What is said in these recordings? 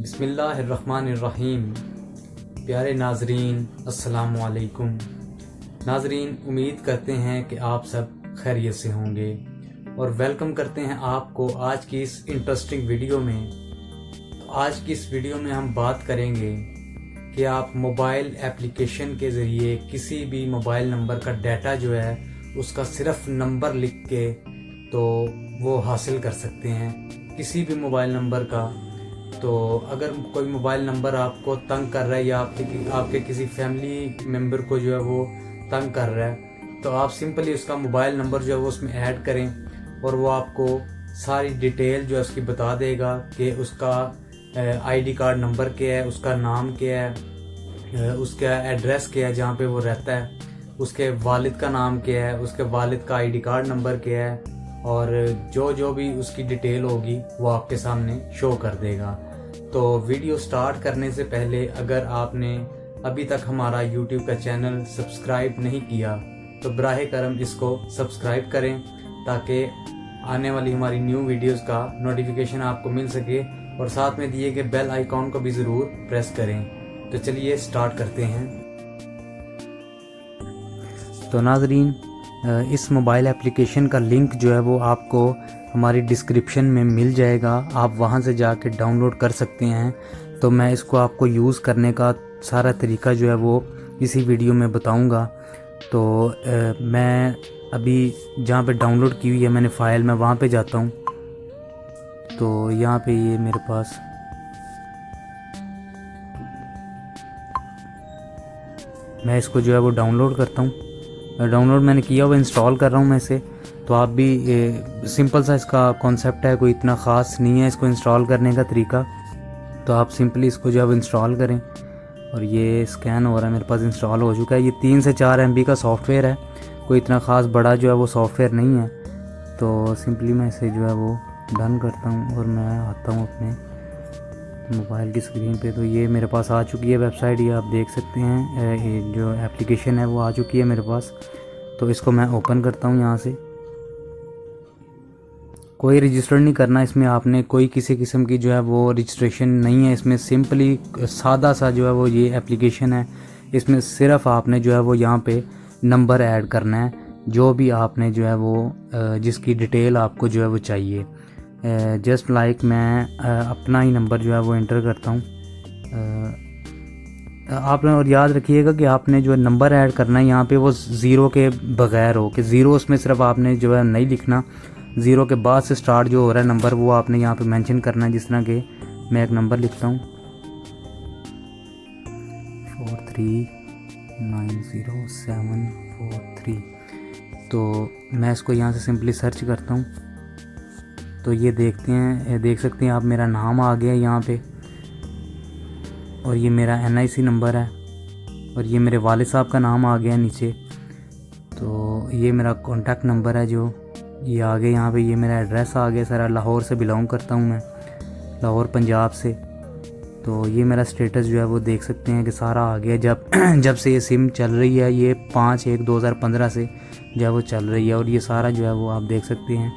बिस्मिल्लाहिर्रहमानिर्रहीम। प्यारे नाजरीन, अस्सलाम वालेकुम। नाजरीन, उम्मीद करते हैं कि आप सब खैरियत से होंगे और वेलकम करते हैं आपको आज की इस इंटरेस्टिंग वीडियो में। आज की इस वीडियो में हम बात करेंगे कि आप मोबाइल एप्लीकेशन के ज़रिए किसी भी मोबाइल नंबर का डाटा जो है उसका सिर्फ नंबर लिख के तो वो हासिल कर सकते हैं किसी भी मोबाइल नंबर का। तो अगर कोई मोबाइल नंबर आपको तंग कर रहा है या आपके किसी फैमिली मेम्बर को जो है वो तंग कर रहा है, तो आप सिंपली उसका मोबाइल नंबर जो है वो उसमें ऐड करें और वो आपको सारी डिटेल जो है उसकी बता देगा कि उसका आईडी कार्ड नंबर क्या है, उसका नाम क्या है, उसका एड्रेस क्या है जहाँ पे वो रहता है, उसके वालिद का नाम क्या है, उसके वालिद का आईडी कार्ड नंबर क्या है, और जो भी उसकी डिटेल होगी वो आपके सामने शो कर देगा। तो वीडियो स्टार्ट करने से पहले अगर आपने अभी तक हमारा YouTube का चैनल सब्सक्राइब नहीं किया तो बराह करम इसको सब्सक्राइब करें ताकि आने वाली हमारी न्यू वीडियोस का नोटिफिकेशन आपको मिल सके, और साथ में दिए गए बेल आइकॉन को भी ज़रूर प्रेस करें। तो चलिए स्टार्ट करते हैं। तो नाजरीन, इस मोबाइल एप्लीकेशन का लिंक जो है वो आपको हमारी डिस्क्रिप्शन में मिल जाएगा, आप वहां से जाके डाउनलोड कर सकते हैं। तो मैं इसको आपको यूज़ करने का सारा तरीका जो है वो इसी वीडियो में बताऊंगा। तो मैं अभी जहाँ पे डाउनलोड की हुई है मैंने फ़ाइल, मैं वहाँ पे जाता हूँ। तो यहाँ पे ये मेरे पास मैं इसको जो है वो डाउनलोड करता हूँ। डाउनलोड मैंने किया हुआ, इंस्टॉल कर रहा हूँ मैं इसे। तो आप भी सिंपल सा इसका कॉन्सेप्ट है, कोई इतना ख़ास नहीं है इसको इंस्टॉल करने का तरीका। तो आप सिंपली इसको जो है इंस्टॉल करें। और ये स्कैन हो रहा है, मेरे पास इंस्टॉल हो चुका है। ये 3 से 4 MB का सॉफ्टवेयर है, कोई इतना ख़ास बड़ा जो है वो सॉफ्टवेयर नहीं है। तो सिंपली मैं इसे जो है वो डन करता हूँ और मैं आता हूँ अपने मोबाइल की स्क्रीन पे। तो ये मेरे पास आ चुकी है वेबसाइट, ये आप देख सकते हैं। ये जो एप्लीकेशन है वो आ चुकी है मेरे पास। तो इसको मैं ओपन करता हूँ यहाँ से। कोई रजिस्टर नहीं करना इसमें आपने, कोई किसी किस्म की जो है वो रजिस्ट्रेशन नहीं है इसमें। सिंपली सादा सा जो है वो ये एप्लीकेशन है। इसमें सिर्फ आपने जो है वो यहाँ पे नंबर ऐड करना है, जो भी आपने जो है वो जिसकी डिटेल आपको जो है वो चाहिए। जस्ट लाइक मैं अपना ही नंबर जो है वो एंटर करता हूँ। आपने और याद रखिएगा कि आपने जो नंबर ऐड करना है यहाँ पे वो ज़ीरो के बगैर हो, कि ज़ीरो उसमें सिर्फ आपने जो है नहीं लिखना, ज़ीरो के बाद से स्टार्ट जो हो रहा है नंबर वो आपने यहाँ पे मेंशन करना है। जिस तरह के मैं एक नंबर लिखता हूँ 4390743। तो मैं इसको यहाँ से सिंपली सर्च करता हूँ। तो ये देख सकते हैं आप, मेरा नाम आ गया यहाँ पे, और ये मेरा NIC नंबर है, और ये मेरे वालिद साहब का नाम आ गया नीचे। तो ये मेरा कॉन्टैक्ट नंबर है जो ये आ गया यहाँ पे। ये मेरा एड्रेस आ गया सारा, लाहौर से बिलोंग करता हूँ मैं, लाहौर पंजाब से। तो ये मेरा स्टेटस जो है वो देख सकते हैं कि सारा आ गया। जब से ये सिम चल रही है, ये 5/1/2015 से जो है वो चल रही है। और ये सारा जो है वो आप देख सकते हैं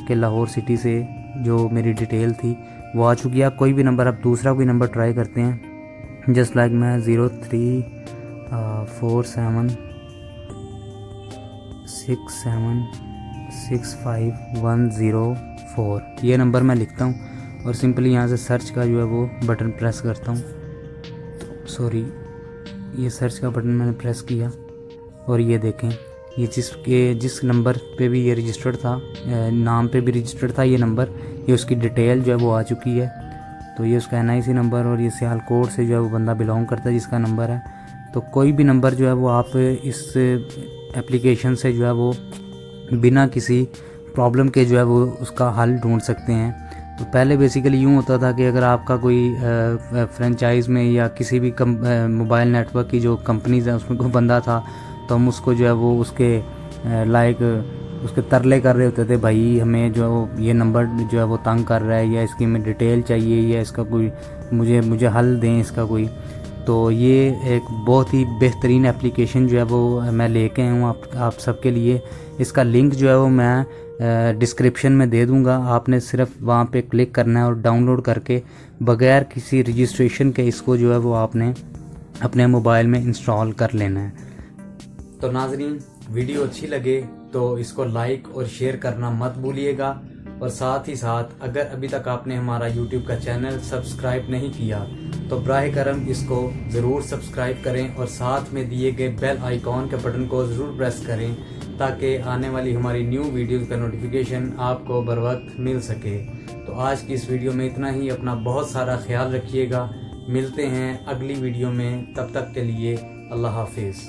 कि लाहौर सिटी से जो मेरी डिटेल थी वो आ चुकी है। आप कोई भी नंबर, आप दूसरा कोई नंबर ट्राई करते हैं। जस्ट लाइक मैं 0347676510 ये नंबर मैं लिखता हूँ और सिंपली यहाँ से सर्च का जो है वो बटन प्रेस करता हूँ। सॉरी, ये सर्च का बटन मैंने प्रेस किया और ये देखें, ये जिस नंबर पे भी ये रजिस्टर्ड था, नाम पे भी रजिस्टर्ड था ये नंबर, ये उसकी डिटेल जो है वो आ चुकी है। तो ये उसका NIC नंबर और ये सियालकोट से जो है वो बंदा बिलोंग करता है जिसका नंबर है। तो कोई भी नंबर जो है वो आप इस एप्लीकेशन से जो है वो बिना किसी प्रॉब्लम के जो है वो उसका हल ढूंढ सकते हैं। तो पहले बेसिकली यूँ होता था कि अगर आपका कोई फ्रेंचाइज़ में या किसी भी मोबाइल नेटवर्क की जो कंपनीज़ हैं उसमें कोई बंदा था, तो हम उसको जो है वो उसके उसके तरले कर रहे होते थे, भाई हमें जो ये नंबर जो है वो तंग कर रहा है, या इसकी हमें डिटेल चाहिए, या इसका कोई मुझे हल दें इसका कोई। तो ये एक बहुत ही बेहतरीन एप्लीकेशन जो है वो मैं लेके आया हूँ आप सबके लिए। इसका लिंक जो है वो मैं डिस्क्रिप्शन में दे दूंगा। आपने सिर्फ वहाँ पे क्लिक करना है और डाउनलोड करके बगैर किसी रजिस्ट्रेशन के इसको जो है वो आपने अपने मोबाइल में इंस्टॉल कर लेना है। तो नाजरीन, वीडियो अच्छी लगे तो इसको लाइक और शेयर करना मत भूलिएगा, और साथ ही साथ अगर अभी तक आपने हमारा YouTube का चैनल सब्सक्राइब नहीं किया तो बराह करम इसको ज़रूर सब्सक्राइब करें और साथ में दिए गए बेल आइकॉन के बटन को ज़रूर प्रेस करें ताकि आने वाली हमारी न्यू वीडियोज़ का नोटिफिकेशन आपको बर वक्त मिल सके। तो आज की इस वीडियो में इतना ही। अपना बहुत सारा ख्याल रखिएगा। मिलते हैं अगली वीडियो में, तब तक के लिए अल्लाह हाफिज़।